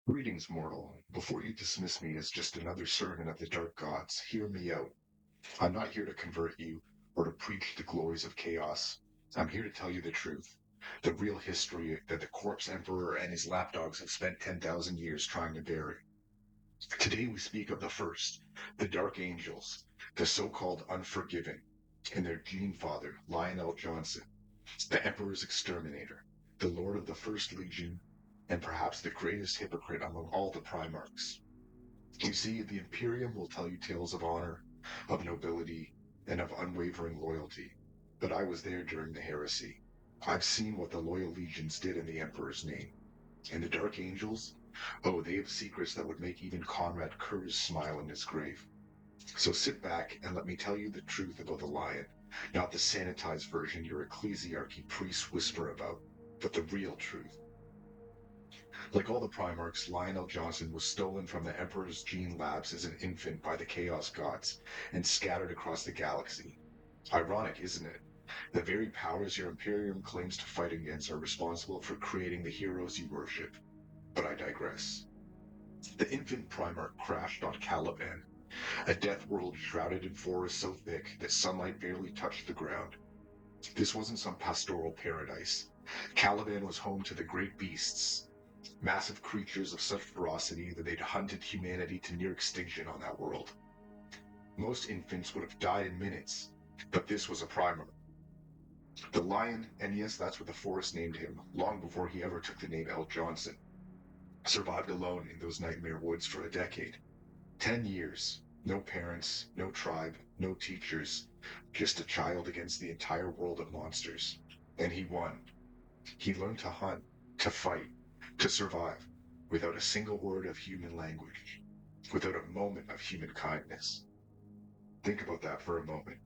Greetings, mortal. Before you dismiss me as just another servant of the dark gods, hear me out. I'm not here to convert you or to preach the glories of chaos. I'm here to tell you the truth. The real history that the corpse emperor and his lapdogs have spent 10,000 years trying to bury. Today we speak of the first, the Dark Angels, the so-called Unforgiven, and their gene father, Lionel Jonson, the Emperor's exterminator, the Lord of the First Legion, and perhaps the greatest hypocrite among all the Primarchs. You see, the Imperium will tell you tales of honor, of nobility, and of unwavering loyalty. But I was there during the heresy. I've seen what the loyal legions did in the Emperor's name. And the Dark Angels? Oh, they have secrets that would make even Conrad Kurz smile in his grave. So sit back and let me tell you the truth about the Lion, not the sanitized version your ecclesiarchy priests whisper about, but the real truth. Like all the Primarchs, Lionel Jonson was stolen from the Emperor's gene labs as an infant by the Chaos Gods and scattered across the galaxy. Ironic, isn't it? The very powers your Imperium claims to fight against are responsible for creating the heroes you worship. But I digress. The infant Primarch crashed on Caliban, a death world shrouded in forests so thick that sunlight barely touched the ground. This wasn't some pastoral paradise. Caliban was home to the great beasts, massive creatures of such ferocity that they'd hunted humanity to near extinction on that world. Most infants would have died in minutes, but this was a Primarch. The Lion, and yes, that's what the forest named him, long before he ever took the name L. Jonson, survived alone in those nightmare woods for a decade. 10 years. No parents, no tribe, no teachers, just a child against the entire world of monsters. And he won. He learned to hunt, to fight, to survive, without a single word of human language, without a moment of human kindness. Think about that for a moment.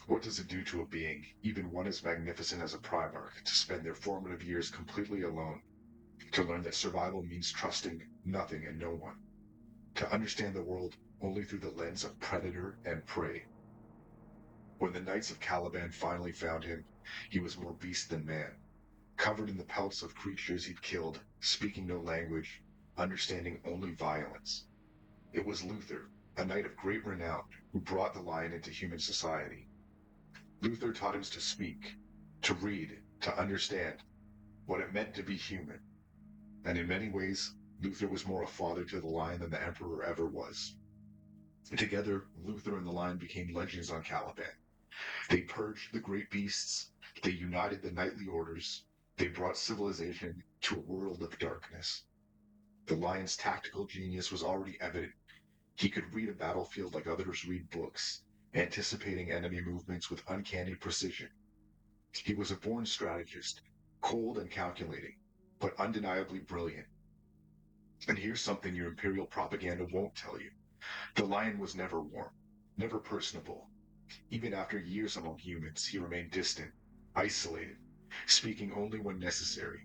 What does it do to a being, even one as magnificent as a Primarch, to spend their formative years completely alone, to learn that survival means trusting nothing and no one, to understand the world only through the lens of predator and prey? When the Knights of Caliban finally found him, he was more beast than man, covered in the pelts of creatures he'd killed, speaking no language, understanding only violence. It was Luther, a knight of great renown, who brought the Lion into human society. Luther taught him to speak, to read, to understand what it meant to be human. And in many ways, Luther was more a father to the Lion than the Emperor ever was. Together, Luther and the Lion became legends on Caliban. They purged the great beasts, they united the knightly orders, they brought civilization to a world of darkness. The Lion's tactical genius was already evident. He could read a battlefield like others read books, anticipating enemy movements with uncanny precision. He was a born strategist, cold and calculating, but undeniably brilliant. And here's something your imperial propaganda won't tell you. The Lion was never warm, never personable. Even after years among humans, he remained distant, isolated, speaking only when necessary.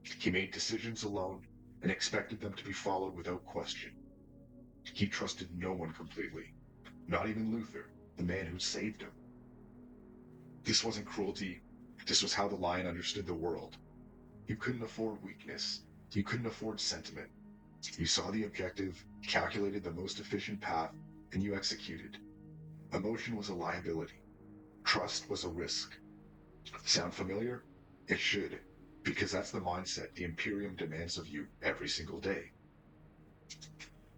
He made decisions alone and expected them to be followed without question. He trusted no one completely, not even Luther, the man who saved him. This wasn't cruelty, this was how the Lion understood the world. You couldn't afford weakness, you couldn't afford sentiment. You saw the objective, calculated the most efficient path, and you executed. Emotion was a liability. Trust was a risk. Sound familiar? It should, because that's the mindset the Imperium demands of you every single day.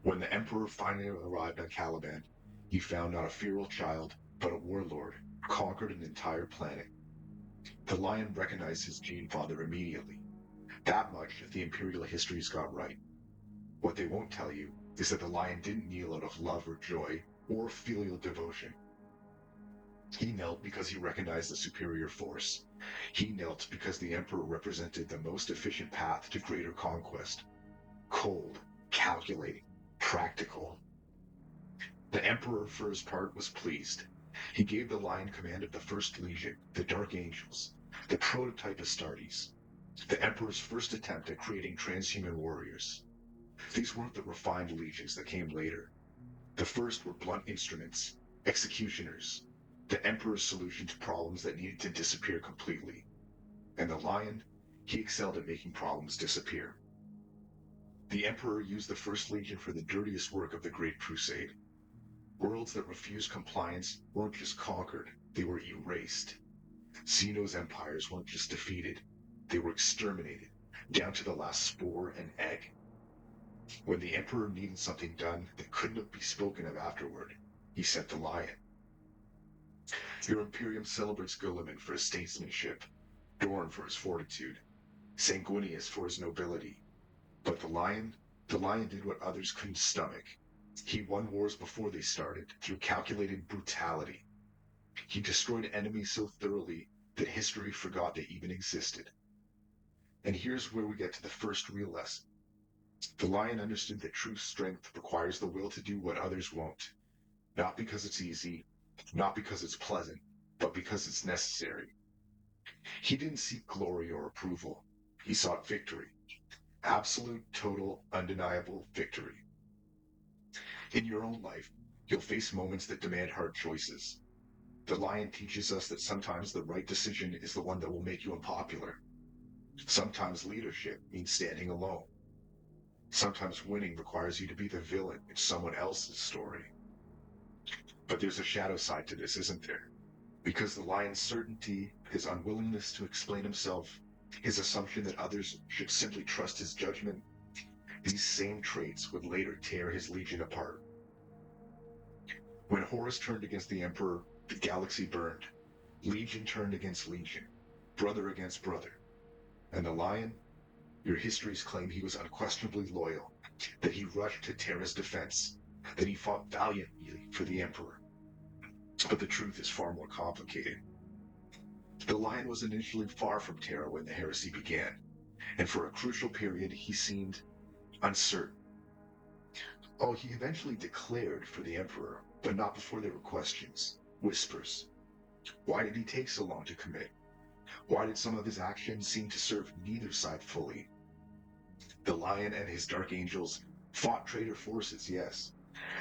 When the Emperor finally arrived on Caliban, he found not a feral child, but a warlord, conquered an entire planet. The Lion recognized his gene father immediately. That much the Imperial histories got right. What they won't tell you is that the Lion didn't kneel out of love or joy, or filial devotion. He knelt because he recognized the superior force. He knelt because the Emperor represented the most efficient path to greater conquest. Cold, calculating, practical. The Emperor, for his part, was pleased. He gave the Lion command of the First Legion, the Dark Angels, the prototype Astartes, the Emperor's first attempt at creating transhuman warriors. These weren't the refined legions that came later. The first were blunt instruments, executioners, the Emperor's solution to problems that needed to disappear completely. And the Lion, he excelled at making problems disappear. The Emperor used the First Legion for the dirtiest work of the Great Crusade. Worlds that refused compliance weren't just conquered, they were erased. Xeno's empires weren't just defeated, they were exterminated, down to the last spore and egg. When the Emperor needed something done that couldn't be spoken of afterward, he sent the Lion. Your Imperium celebrates Guilliman for his statesmanship, Dorn for his fortitude, Sanguinius for his nobility. But the Lion did what others couldn't stomach. He won wars before they started, through calculated brutality. He destroyed enemies so thoroughly that history forgot they even existed. And here's where we get to the first real lesson. The Lion understood that true strength requires the will to do what others won't. Not because it's easy, not because it's pleasant, but because it's necessary. He didn't seek glory or approval. He sought victory. Absolute, total, undeniable victory. In your own life, you'll face moments that demand hard choices. The Lion teaches us that sometimes the right decision is the one that will make you unpopular. Sometimes leadership means standing alone. Sometimes winning requires you to be the villain in someone else's story. But there's a shadow side to this, isn't there? Because the Lion's certainty, his unwillingness to explain himself, his assumption that others should simply trust his judgment, these same traits would later tear his legion apart. When Horus turned against the Emperor, the galaxy burned. Legion turned against legion, brother against brother. And the Lion? Your histories claim he was unquestionably loyal, that he rushed to Terra's defense, that he fought valiantly for the Emperor. But the truth is far more complicated. The Lion was initially far from Terra when the heresy began, and for a crucial period he seemed uncertain. Oh, he eventually declared for the Emperor, but not before there were questions, whispers. Why did he take so long to commit? Why did some of his actions seem to serve neither side fully? The Lion and his Dark Angels fought traitor forces, yes.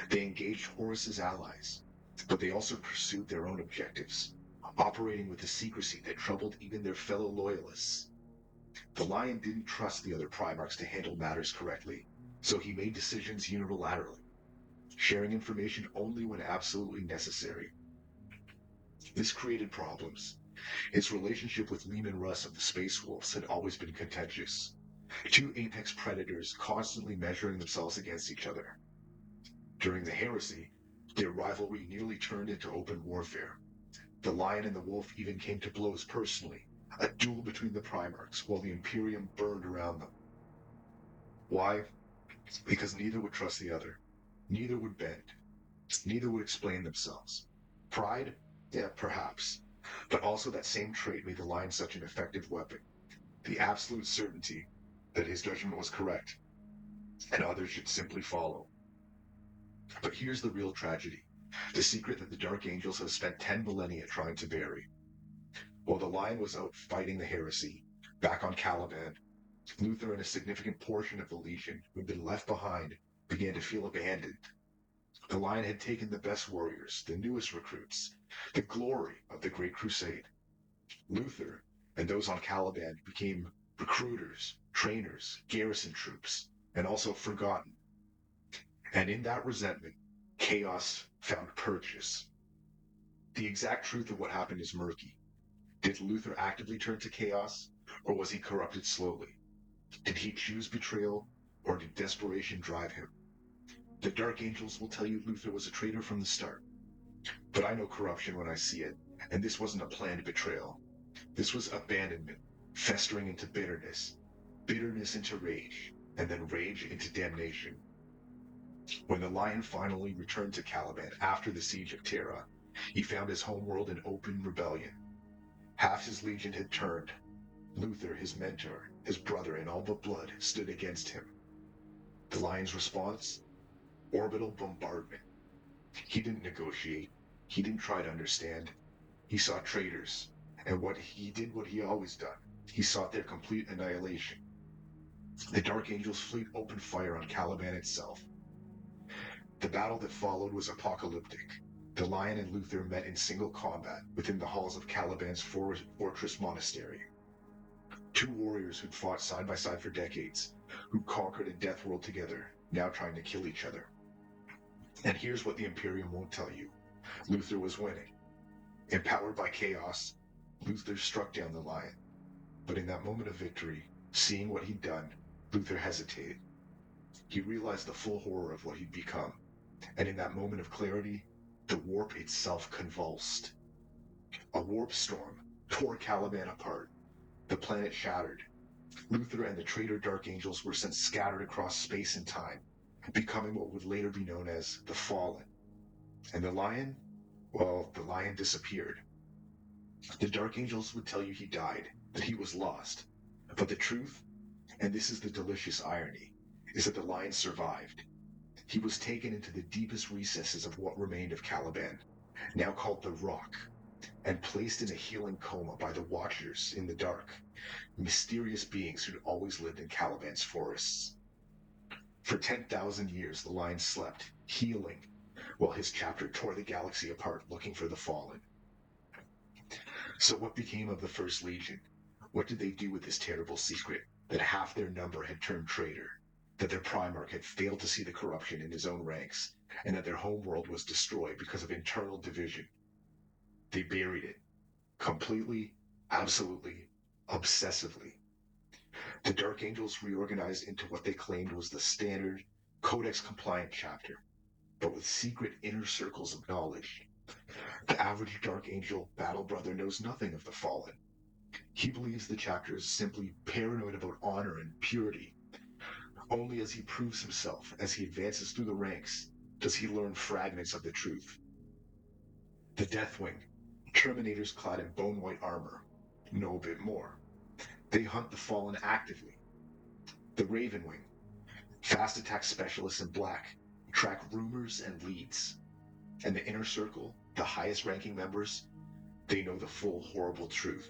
They engaged Horus's allies, but they also pursued their own objectives, operating with a secrecy that troubled even their fellow loyalists. The Lion didn't trust the other Primarchs to handle matters correctly, so he made decisions unilaterally, sharing information only when absolutely necessary. This created problems. His relationship with Leman Russ of the Space Wolves had always been contentious. Two apex predators constantly measuring themselves against each other. During the heresy, their rivalry nearly turned into open warfare. The Lion and the Wolf even came to blows personally, a duel between the Primarchs while the Imperium burned around them. Why? Because neither would trust the other. Neither would bend. Neither would explain themselves. Pride? Yeah, perhaps. But also that same trait made the Lion such an effective weapon. The absolute certainty that his judgment was correct, and others should simply follow. But here's the real tragedy, the secret that the Dark Angels have spent 10 millennia trying to bury. While the Lion was out fighting the heresy, back on Caliban, Luther and a significant portion of the Legion who had been left behind began to feel abandoned. The Lion had taken the best warriors, the newest recruits, the glory of the Great Crusade. Luther and those on Caliban became recruiters, trainers, garrison troops, and also forgotten. And in that resentment, chaos found purchase. The exact truth of what happened is murky. Did Luther actively turn to chaos, or was he corrupted slowly? Did he choose betrayal, or did desperation drive him? The Dark Angels will tell you Luther was a traitor from the start. But I know corruption when I see it, and this wasn't a planned betrayal. This was abandonment, festering into bitterness, bitterness into rage, and then rage into damnation. When the Lion finally returned to Caliban after the siege of Terra, he found his homeworld in open rebellion. Half his legion had turned. Luther, his mentor, his brother in all but blood, stood against him. The Lion's response? Orbital bombardment. He didn't negotiate. He didn't try to understand. He saw traitors, and what he always done. He sought their complete annihilation. The Dark Angels' fleet opened fire on Caliban itself. The battle that followed was apocalyptic. The Lion and Luther met in single combat within the halls of Caliban's fortress monastery. Two warriors who'd fought side by side for decades, who conquered a death world together, now trying to kill each other. And here's what the Imperium won't tell you. Luther was winning. Empowered by chaos, Luther struck down the lion. But in that moment of victory, seeing what he'd done, Luther hesitated. He realized the full horror of what he'd become. And in that moment of clarity, the warp itself convulsed. A warp storm tore Caliban apart. The planet shattered. Luther and the traitor Dark Angels were sent scattered across space and time, becoming what would later be known as the Fallen. And the lion? Well, the lion disappeared. The Dark Angels would tell you he died, that he was lost. But the truth, and this is the delicious irony, is that the lion survived. He was taken into the deepest recesses of what remained of Caliban, now called the Rock, and placed in a healing coma by the Watchers in the dark, mysterious beings who'd always lived in Caliban's forests. For 10,000 years, the lion slept, healing, while his chapter tore the galaxy apart looking for the Fallen. So what became of the First Legion? What did they do with this terrible secret, that half their number had turned traitor, that their Primarch had failed to see the corruption in his own ranks, and that their homeworld was destroyed because of internal division? They buried it. Completely, absolutely, obsessively. The Dark Angels reorganized into what they claimed was the standard, codex-compliant chapter, but with secret inner circles of knowledge. The average Dark Angel battle brother knows nothing of the Fallen. He believes the chapter is simply paranoid about honor and purity. Only as he proves himself, as he advances through the ranks, does he learn fragments of the truth. The Deathwing, Terminators clad in bone-white armor, know a bit more. They hunt the Fallen actively. The Ravenwing, fast attack specialists in black, track rumors and leads. And the Inner Circle, the highest ranking members, they know the full horrible truth.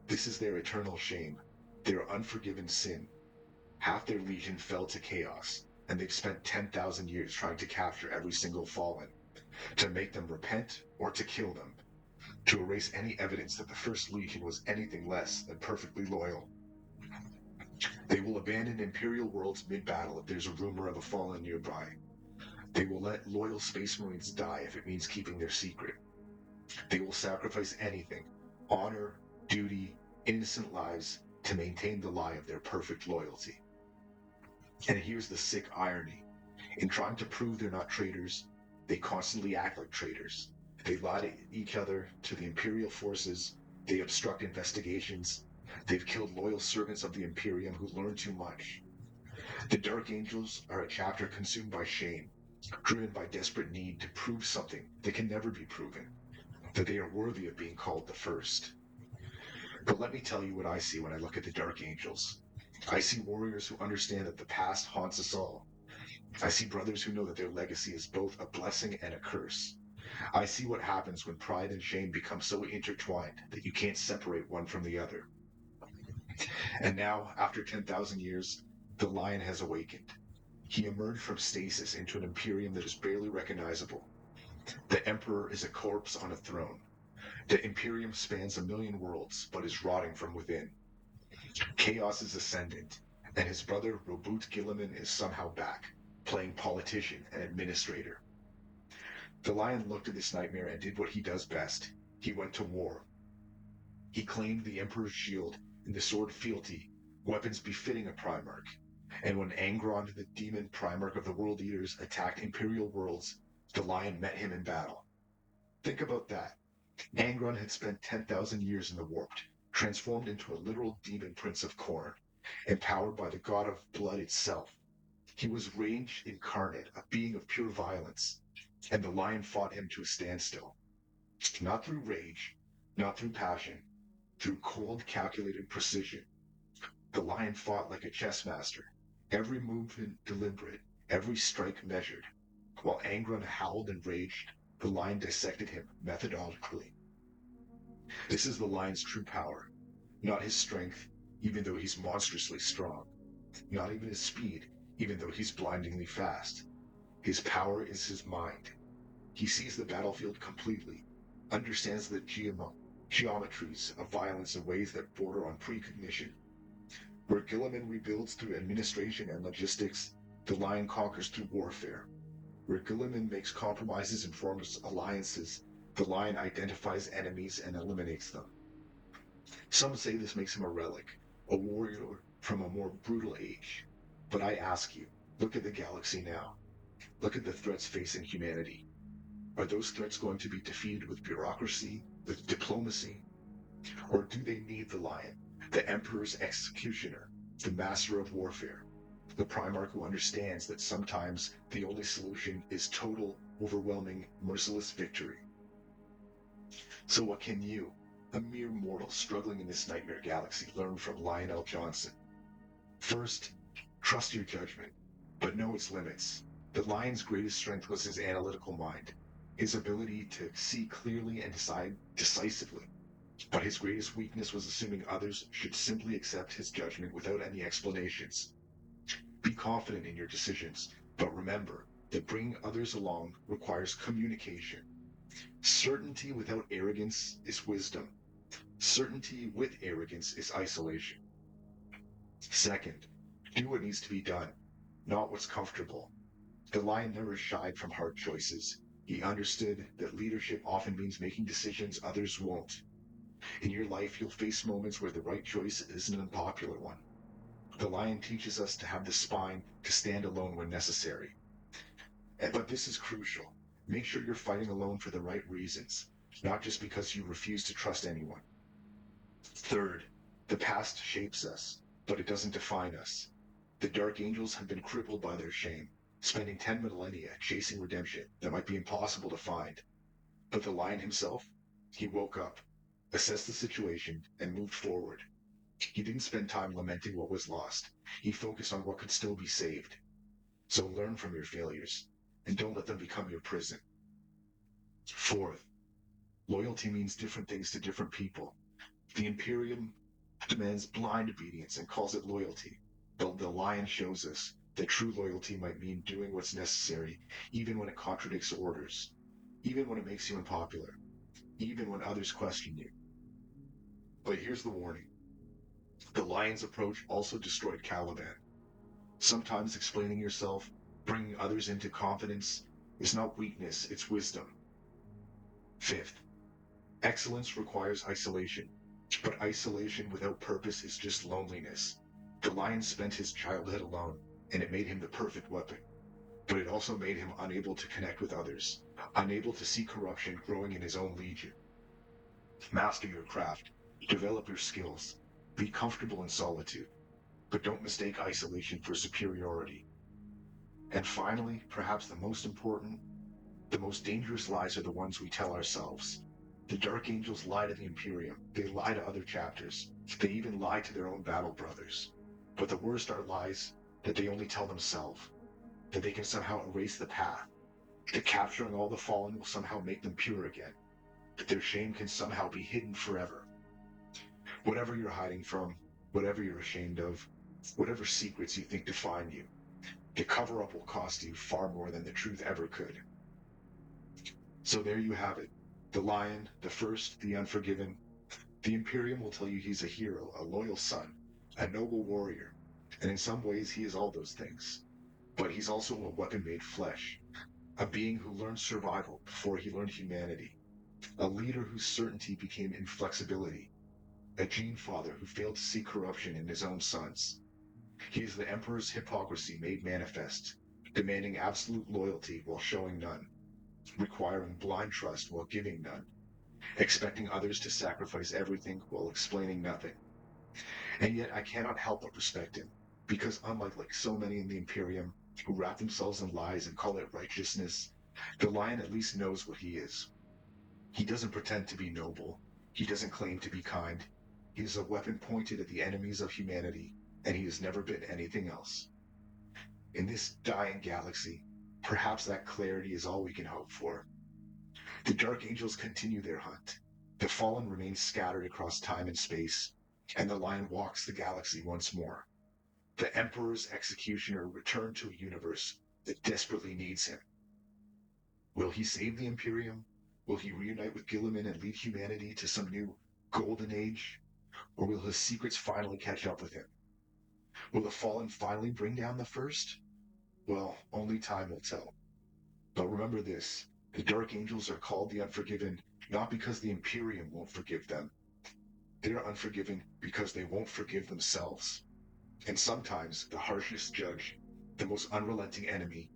This is their eternal shame, their unforgiven sin. Half their legion fell to chaos, and they've spent 10,000 years trying to capture every single Fallen, to make them repent or to kill them, to erase any evidence that the First Legion was anything less than perfectly loyal. They will abandon Imperial worlds mid-battle if there's a rumor of a Fallen nearby. They will let loyal Space Marines die if it means keeping their secret. They will sacrifice anything, honor, duty, innocent lives, to maintain the lie of their perfect loyalty. And here's the sick irony. In trying to prove they're not traitors, they constantly act like traitors. They lie to each other, to the Imperial forces, they obstruct investigations, they've killed loyal servants of the Imperium who learn too much. The Dark Angels are a chapter consumed by shame, driven by desperate need to prove something that can never be proven, that they are worthy of being called the First. But let me tell you what I see when I look at the Dark Angels. I see warriors who understand that the past haunts us all. I see brothers who know that their legacy is both a blessing and a curse. I see what happens when pride and shame become so intertwined that you can't separate one from the other. And now, after 10,000 years, the lion has awakened. He emerged from stasis into an Imperium that is barely recognizable. The Emperor is a corpse on a throne. The Imperium spans 1,000,000 worlds, but is rotting from within. Chaos is ascendant, and his brother Robut Gilliman is somehow back, playing politician and administrator. The lion looked at this nightmare and did what he does best. He went to war. He claimed the Emperor's shield and the sword fealty, weapons befitting a Primarch. And when Angron, the demon Primarch of the World Eaters, attacked Imperial worlds, the lion met him in battle. Think about that. Angron had spent 10,000 years in the Warped, transformed into a literal demon prince of Khorne, empowered by the god of blood itself. He was Rage incarnate, a being of pure violence, and the lion fought him to a standstill. Not through rage, not through passion, through cold, calculated precision. The lion fought like a chess master, every movement deliberate, every strike measured. While Angron howled and raged, the lion dissected him methodically. This is the lion's true power, not his strength, even though he's monstrously strong, not even his speed, even though he's blindingly fast. His power is his mind. He sees the battlefield completely, understands the geometries of violence in ways that border on precognition. Where Gilliman rebuilds through administration and logistics, the Lion conquers through warfare. Where Gilliman makes compromises and forms alliances, the Lion identifies enemies and eliminates them. Some say this makes him a relic, a warrior from a more brutal age. But I ask you, look at the galaxy now. Look at the threats facing humanity. Are those threats going to be defeated with bureaucracy, with diplomacy? Or do they need the Lion, the Emperor's executioner, the master of warfare, the Primarch who understands that sometimes the only solution is total, overwhelming, merciless victory? So what can you, a mere mortal struggling in this nightmare galaxy, learn from Lionel Jonson? First, trust your judgment, but know its limits. The Lion's greatest strength was his analytical mind, his ability to see clearly and decide decisively. But his greatest weakness was assuming others should simply accept his judgment without any explanations. Be confident in your decisions, but remember that bringing others along requires communication. Certainty without arrogance is wisdom. Certainty with arrogance is isolation. Second, do what needs to be done, not what's comfortable. The Lion never shied from hard choices. He understood that leadership often means making decisions others won't. In your life, you'll face moments where the right choice is an unpopular one. The Lion teaches us to have the spine to stand alone when necessary. But this is crucial. Make sure you're fighting alone for the right reasons, not just because you refuse to trust anyone. Third, the past shapes us, but it doesn't define us. The Dark Angels have been crippled by their shame, spending 10 millennia chasing redemption that might be impossible to find. But the Lion himself, he woke up, assessed the situation, and moved forward. He didn't spend time lamenting what was lost. He focused on what could still be saved. So learn from your failures, and don't let them become your prison. Fourth, loyalty means different things to different people. The Imperium demands blind obedience and calls it loyalty. But the Lion shows us that true loyalty might mean doing what's necessary, even when it contradicts orders, even when it makes you unpopular, even when others question you. But here's the warning. The Lion's approach also destroyed Caliban. Sometimes explaining yourself, bringing others into confidence, is not weakness, it's wisdom. Fifth, excellence requires isolation, but isolation without purpose is just loneliness. The Lion spent his childhood alone, and it made him the perfect weapon. But it also made him unable to connect with others, unable to see corruption growing in his own legion. Master your craft, develop your skills, be comfortable in solitude, but don't mistake isolation for superiority. And finally, perhaps the most important, the most dangerous lies are the ones we tell ourselves. The Dark Angels lie to the Imperium, they lie to other chapters, they even lie to their own battle brothers. But the worst are lies that they only tell themselves, that they can somehow erase the path, that capturing all the fallen will somehow make them pure again, that their shame can somehow be hidden forever. Whatever you're hiding from, whatever you're ashamed of, whatever secrets you think define you, the cover-up will cost you far more than the truth ever could. So there you have it. The Lion, the First, the Unforgiven. The Imperium will tell you he's a hero, a loyal son, a noble warrior, and in some ways he is all those things. But he's also a weapon made flesh, a being who learned survival before he learned humanity, a leader whose certainty became inflexibility, a gene father who failed to see corruption in his own sons. He is the Emperor's hypocrisy made manifest, demanding absolute loyalty while showing none, requiring blind trust while giving none, expecting others to sacrifice everything while explaining nothing. And yet I cannot help but respect him, because unlike so many in the Imperium who wrap themselves in lies and call it righteousness, the Lion at least knows what he is. He doesn't pretend to be noble. He doesn't claim to be kind. He is a weapon pointed at the enemies of humanity, and he has never been anything else. In this dying galaxy, perhaps that clarity is all we can hope for. The Dark Angels continue their hunt. The fallen remain scattered across time and space, and the Lion walks the galaxy once more. The Emperor's executioner returned to a universe that desperately needs him. Will he save the Imperium? Will he reunite with Gilliman and lead humanity to some new, golden age, or will his secrets finally catch up with him? Will the fallen finally bring down the first? Well, only time will tell. But remember this, the Dark Angels are called the Unforgiven not because the Imperium won't forgive them. They're unforgiven because they won't forgive themselves. And sometimes the harshest judge, the most unrelenting enemy,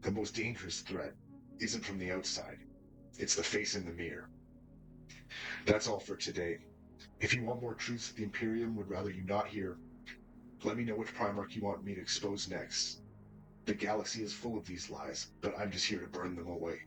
the most dangerous threat, isn't from the outside. It's the face in the mirror. That's all for today. If you want more truths that the Imperium would rather you not hear, let me know which Primarch you want me to expose next. The galaxy is full of these lies, but I'm just here to burn them away.